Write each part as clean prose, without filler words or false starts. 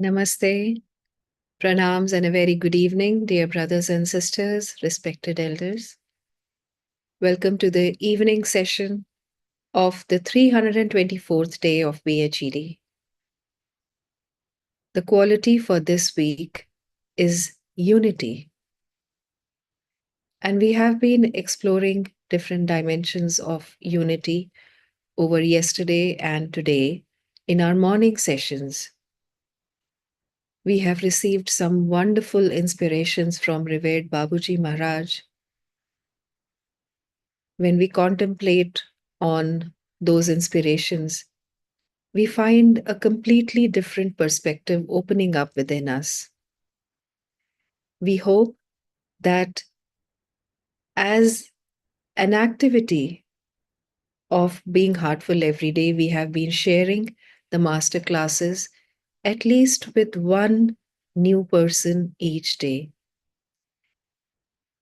Namaste, pranams, and a very good evening, dear brothers and sisters, respected elders. Welcome to the evening session of the 324th day of BHED. The quality for this week is unity. And we have been exploring different dimensions of unity over yesterday and today in our morning sessions. We have received some wonderful inspirations from revered Babuji Maharaj. When we contemplate on those inspirations, we find a completely different perspective opening up within us. We hope that as an activity of being heartful every day, we have been sharing the master classes at least with one new person each day.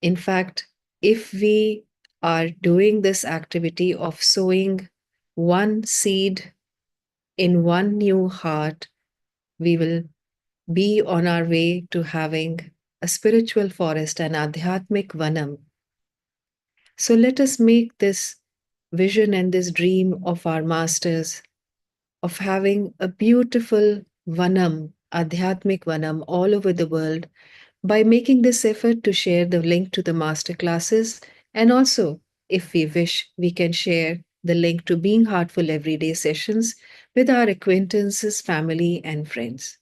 In fact, if we are doing this activity of sowing one seed in one new heart, we will be on our way to having a spiritual forest, an adhyatmic vanam. So let us make this vision and this dream of our masters of having a beautiful vanam, adhyatmic vanam all over the world by making this effort to share the link to the master classes. And also, if we wish, we can share the link to Being Heartful Everyday sessions with our acquaintances, family, and friends.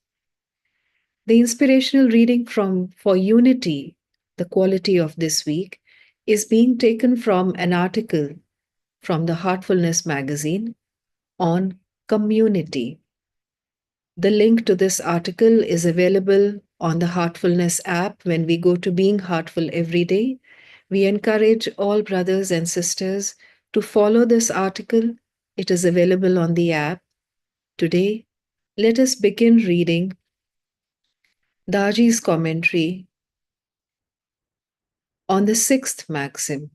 The inspirational reading for unity, the quality of this week, is being taken from an article from the Heartfulness magazine on community. The link to this article is available on the Heartfulness app when we go to Being Heartful Every Day. We encourage all brothers and sisters to follow this article. It is available on the app. Today, let us begin reading Daaji's commentary on the sixth maxim.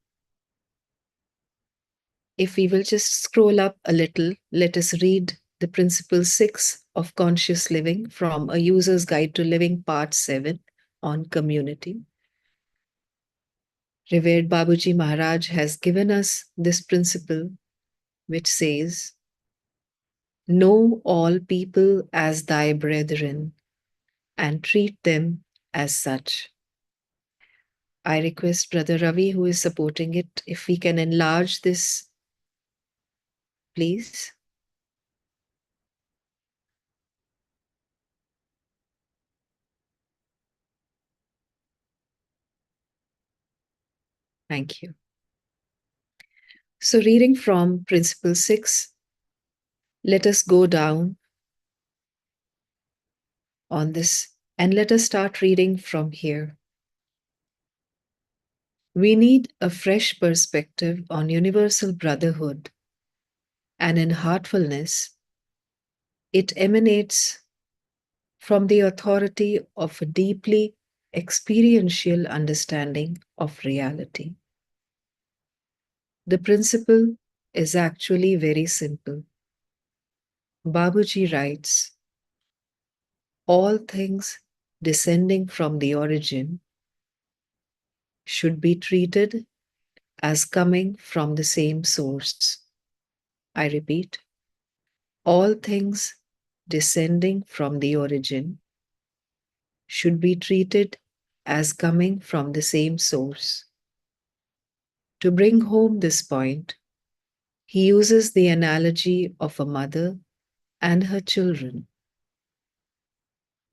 If we will just scroll up a little, let us read the Principle 6 of Conscious Living from A User's Guide to Living, Part 7 on community. Revered Babuji Maharaj has given us this principle which says, know all people as thy brethren and treat them as such. I request Brother Ravi, who is supporting it, if we can enlarge this, please. Thank you. So, reading from Principle 6, let us go down on this and let us start reading from here. We need a fresh perspective on universal brotherhood, and in heartfulness, it emanates from the authority of a deeply experiential understanding of reality. The principle is actually very simple. Babuji writes, all things descending from the origin should be treated as coming from the same source. I repeat, all things descending from the origin should be treated as coming from the same source. To bring home this point, he uses the analogy of a mother and her children.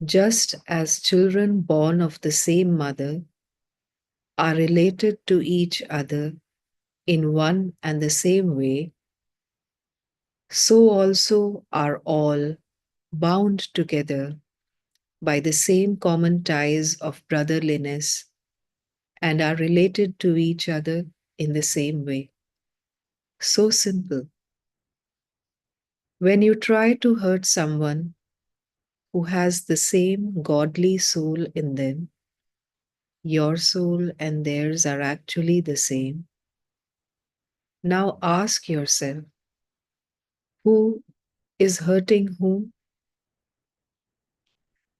Just as children born of the same mother are related to each other in one and the same way, so also are all bound together by the same common ties of brotherliness and are related to each other in the same way. So simple. When you try to hurt someone who has the same godly soul in them, your soul and theirs are actually the same. Now ask yourself, who is hurting whom?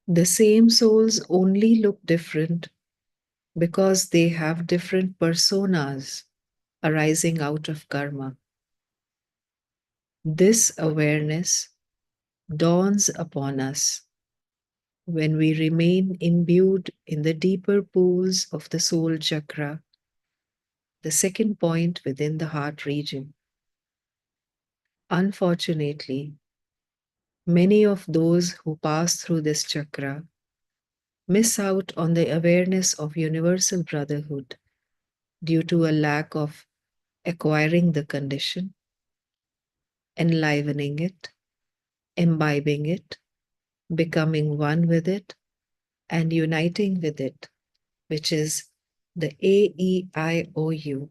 The same souls only look different because they have different personas arising out of karma. This awareness dawns upon us when we remain imbued in the deeper pools of the soul chakra, the second point within the heart region. Unfortunately, many of those who pass through this chakra miss out on the awareness of universal brotherhood due to a lack of acquiring the condition, enlivening it, imbibing it, becoming one with it, and uniting with it, which is the AEIOU.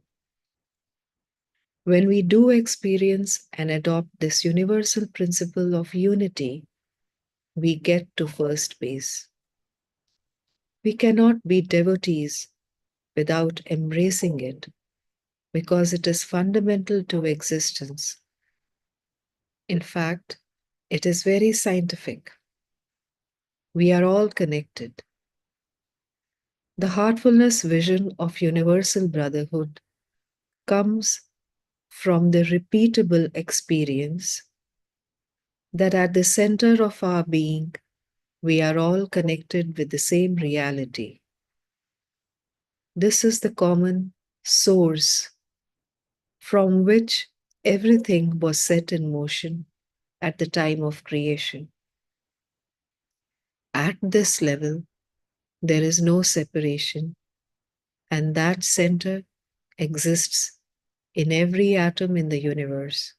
When we do experience and adopt this universal principle of unity, we get to first base. We cannot be devotees without embracing it because it is fundamental to existence. In fact, it is very scientific. We are all connected. The heartfulness vision of universal brotherhood comes from the repeatable experience that at the center of our being, we are all connected with the same reality. This is the common source from which everything was set in motion at the time of creation. At this level, there is no separation, and that center exists in every atom in the universe.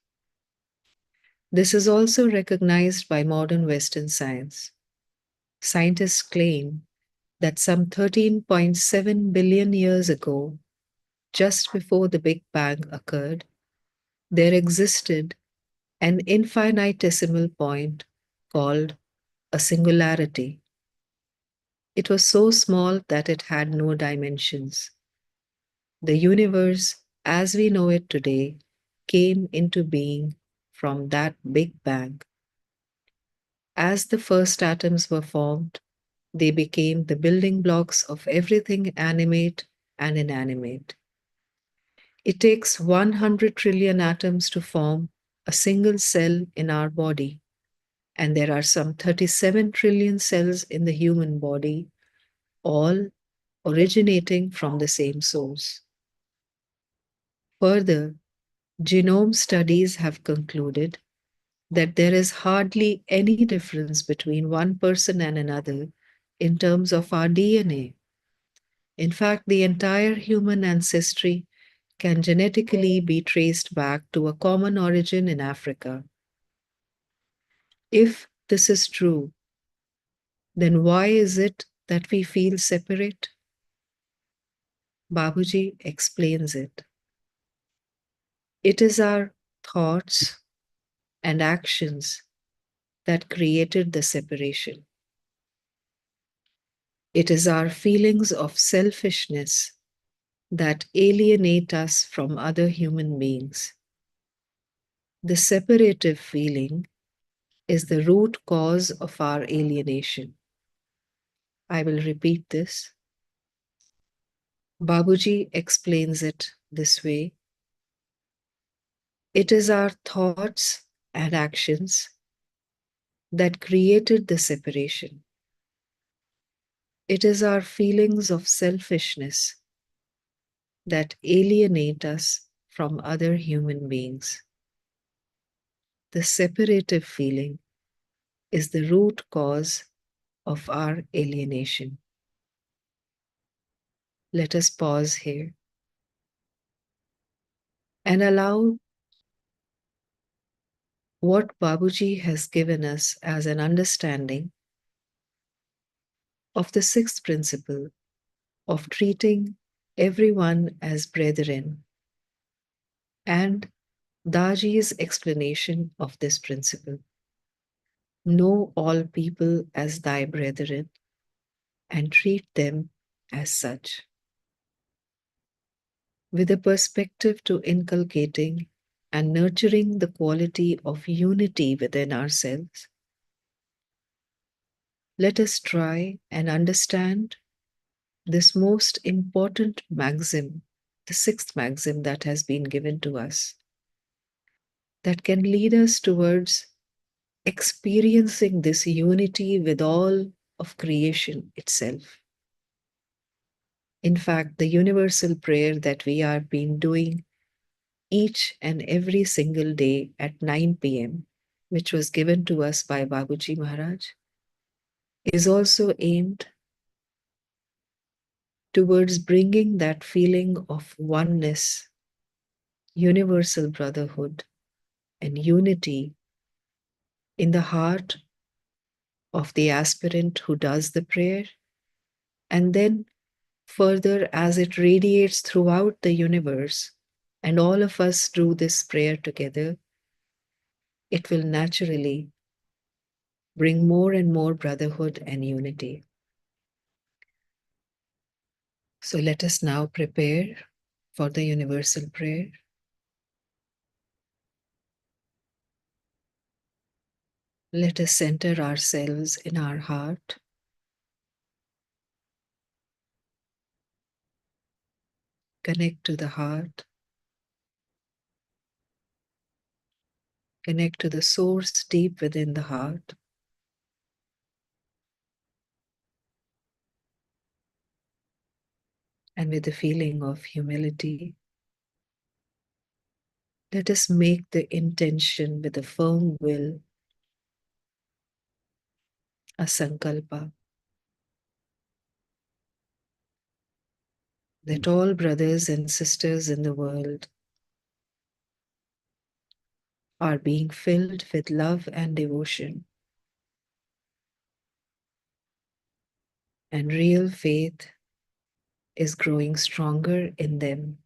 This is also recognized by modern Western science. Scientists claim that some 13.7 billion years ago, just before the Big Bang occurred, there existed an infinitesimal point called a singularity. It was so small that it had no dimensions. The universe, as we know it today, came into being from that Big Bang. As the first atoms were formed, they became the building blocks of everything animate and inanimate. It takes 100 trillion atoms to form a single cell in our body, and there are some 37 trillion cells in the human body, all originating from the same source. Further, genome studies have concluded that there is hardly any difference between one person and another in terms of our DNA. In fact, the entire human ancestry can genetically be traced back to a common origin in Africa. If this is true, then why is it that we feel separate? Babuji explains it. It is our thoughts and actions that created the separation. It is our feelings of selfishness that alienate us from other human beings. The separative feeling is the root cause of our alienation. I will repeat this. Babuji explains it this way. It is our thoughts and actions that created the separation. It is our feelings of selfishness that alienate us from other human beings. The separative feeling is the root cause of our alienation. Let us pause here and allow what Babuji has given us as an understanding of the sixth principle of treating everyone as brethren and Daaji's explanation of this principle. Know all people as thy brethren and treat them as such. With a perspective to inculcating and nurturing the quality of unity within ourselves, let us try and understand this most important maxim, the sixth maxim that has been given to us, that can lead us towards experiencing this unity with all of creation itself. In fact, the universal prayer that we are been doing each and every single day at 9 p.m., which was given to us by Babuji Maharaj, is also aimed towards bringing that feeling of oneness, universal brotherhood, and unity in the heart of the aspirant who does the prayer, and then further as it radiates throughout the universe, and all of us do this prayer together, it will naturally bring more and more brotherhood and unity. So let us now prepare for the universal prayer. Let us center ourselves in our heart. Connect to the heart. Connect to the source deep within the heart. And with the feeling of humility, let us make the intention with a firm will, a sankalpa, that all brothers and sisters in the world are being filled with love and devotion, and real faith is growing stronger in them.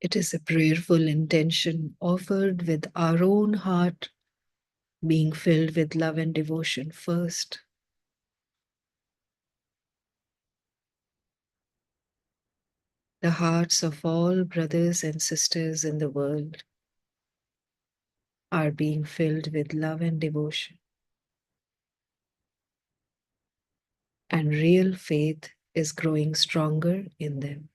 It is a prayerful intention offered with our own heart being filled with love and devotion first. The hearts of all brothers and sisters in the world are being filled with love and devotion. And real faith is growing stronger in them.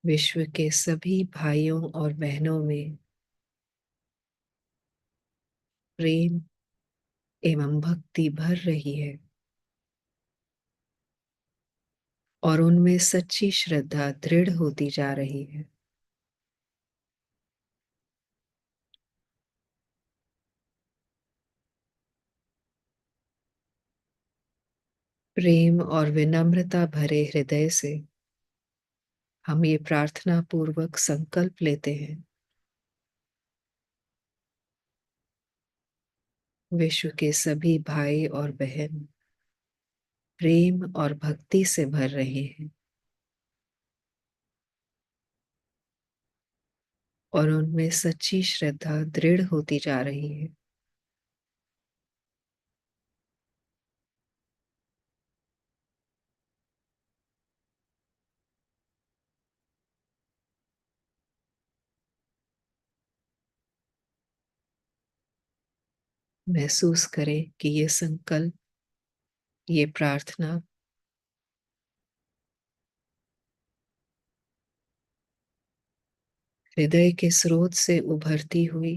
विश्व के सभी भाइयों और बहनों में प्रेम एवं भक्ति भर रही है और उनमें सच्ची श्रद्धा दृढ़ होती जा रही है। प्रेम और विनम्रता भरे हृदय से हम ये प्रार्थना पूर्वक संकल्प लेते हैं, विश्व के सभी भाई और बहन प्रेम और भक्ति से भर रहे हैं और उनमें सच्ची श्रद्धा दृढ़ होती जा रही है। महसूस करें कि ये संकल्प, ये प्रार्थना हृदय के स्रोत से उभरती हुई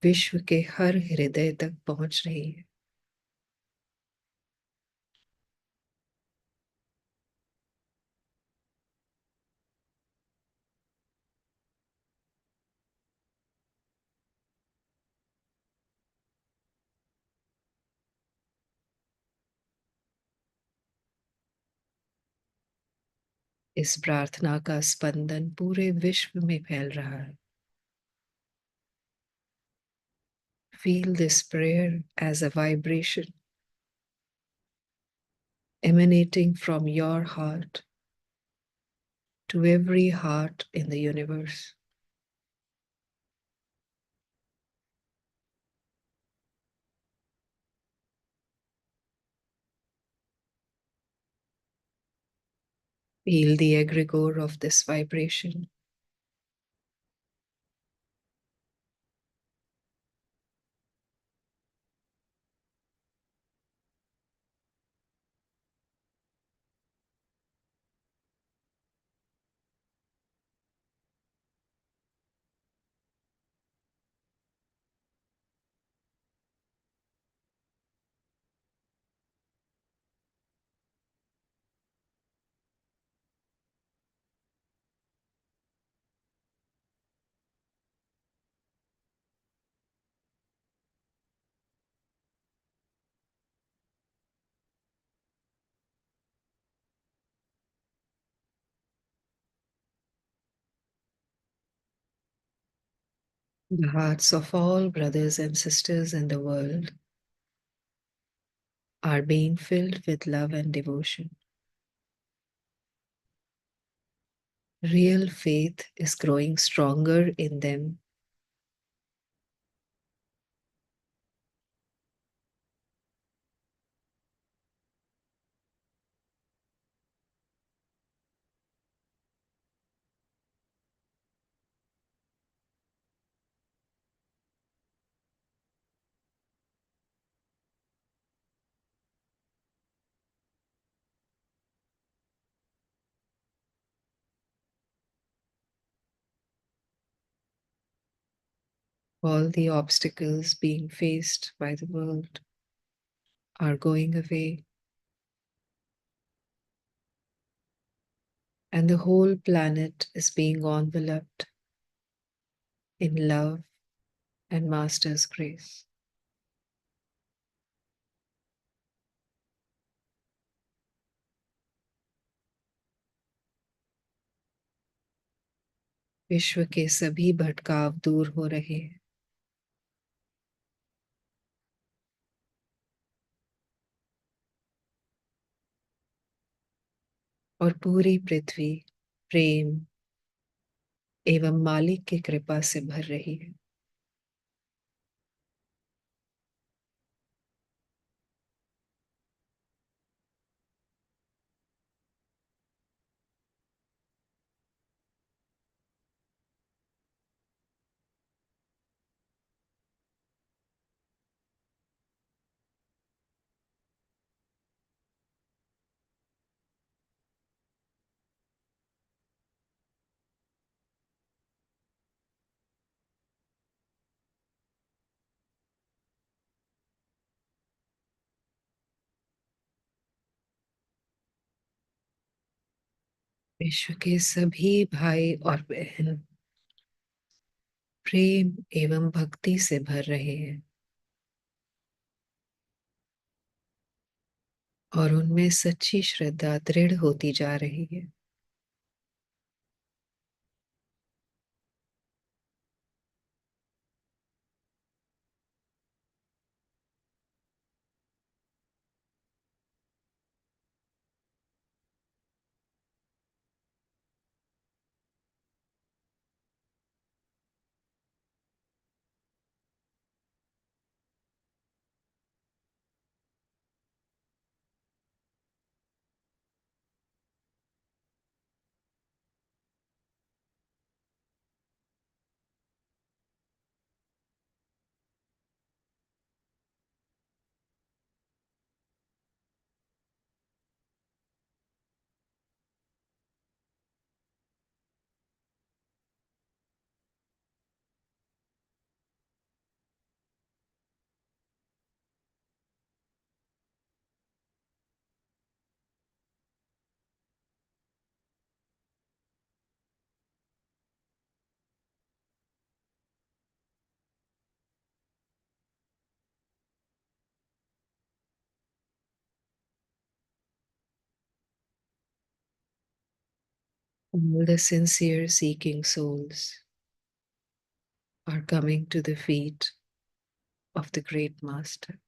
विश्व के हर हृदय तक पहुंच रही है। इस प्रार्थना का स्पंदन पूरे विश्व में फैल रहा है। Feel this prayer as a vibration emanating from your heart to every heart in the universe. Feel the egregore of this vibration. The hearts of all brothers and sisters in the world are being filled with love and devotion. Real faith is growing stronger in them. All the obstacles being faced by the world are going away, and the whole planet is being enveloped in love and Master's grace. विश्व के सभी भटकाव दूर हो रहे हैं और पूरी पृथ्वी प्रेम एवं मालिक की कृपा से भर रही है. विश्व के सभी भाई और बहन प्रेम एवं भक्ति से भर रहे हैं और उनमें सच्ची श्रद्धा दृढ़ होती जा रही है. All the sincere seeking souls are coming to the feet of the great Master.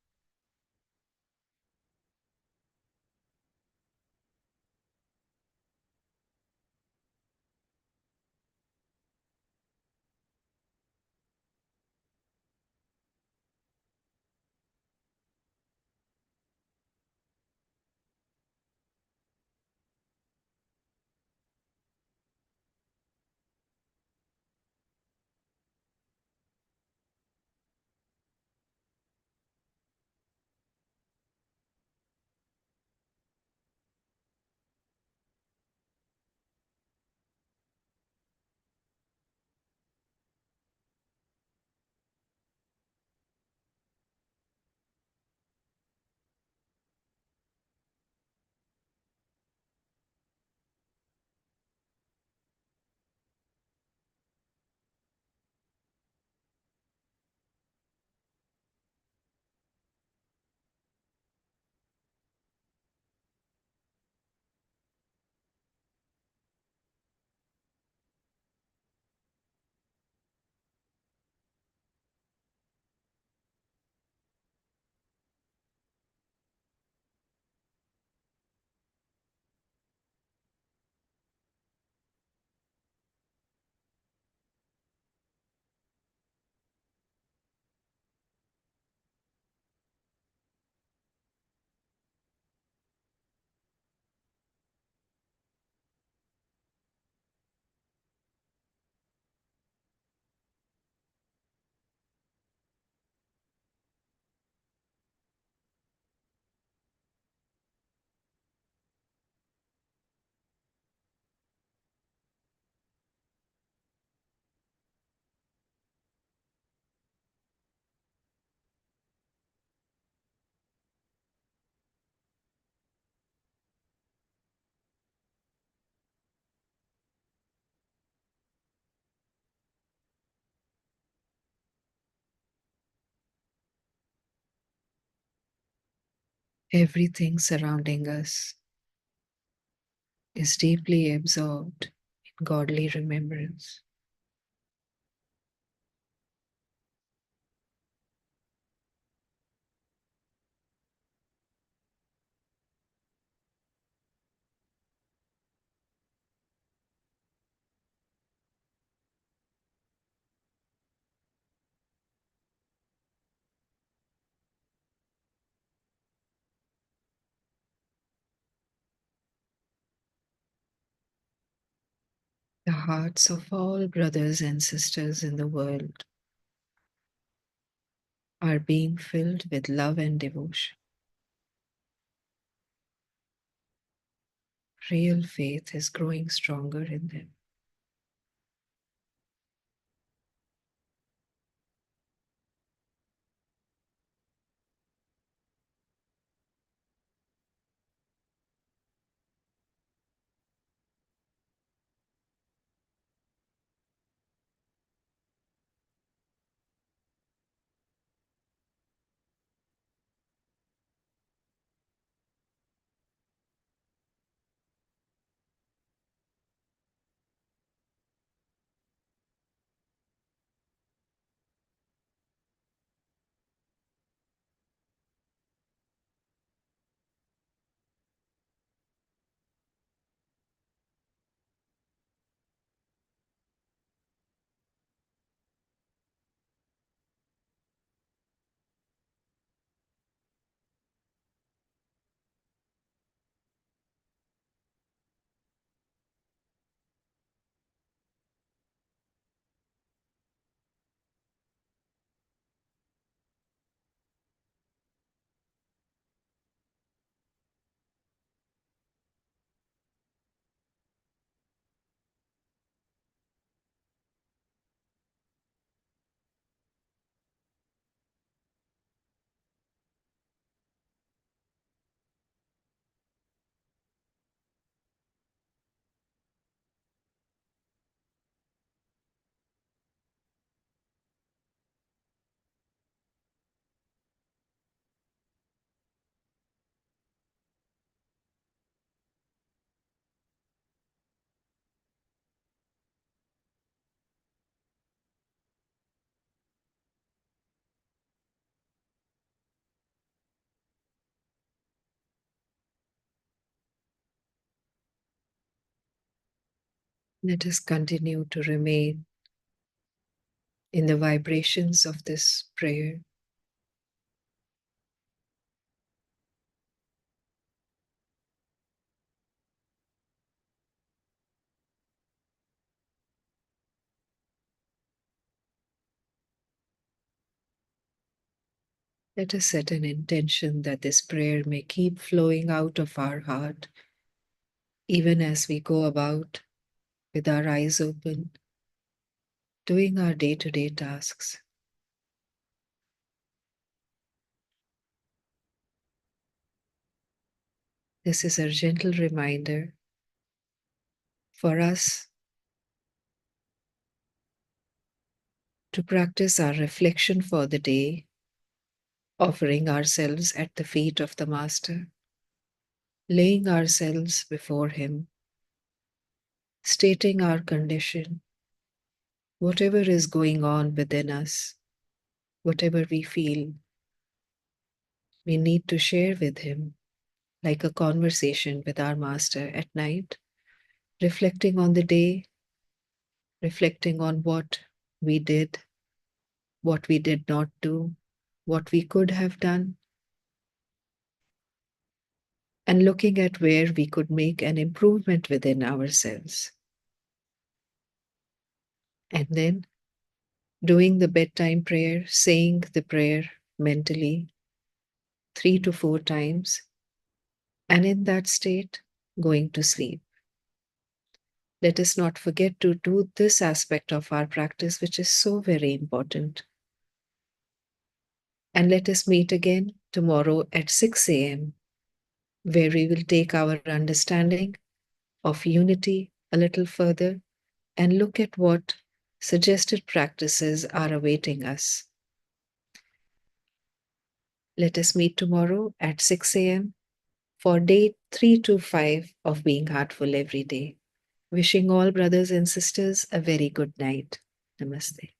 Everything surrounding us is deeply absorbed in godly remembrance. The hearts of all brothers and sisters in the world are being filled with love and devotion. Real faith is growing stronger in them. Let us continue to remain in the vibrations of this prayer. Let us set an intention that this prayer may keep flowing out of our heart, even as we go about with our eyes open, doing our day-to-day tasks. This is a gentle reminder for us to practice our reflection for the day, offering ourselves at the feet of the Master, laying ourselves before Him, stating our condition, whatever is going on within us, whatever we feel, we need to share with Him, like a conversation with our Master at night, reflecting on the day, reflecting on what we did not do, what we could have done, and looking at where we could make an improvement within ourselves. And then doing the bedtime prayer, saying the prayer mentally 3 to 4 times, and in that state, going to sleep. Let us not forget to do this aspect of our practice, which is so very important. And let us meet again tomorrow at 6 a.m., where we will take our understanding of unity a little further and look at what suggested practices are awaiting us. Let us meet tomorrow at 6 a.m. for day 325 of being heartful every day. Wishing all brothers and sisters a very good night. Namaste.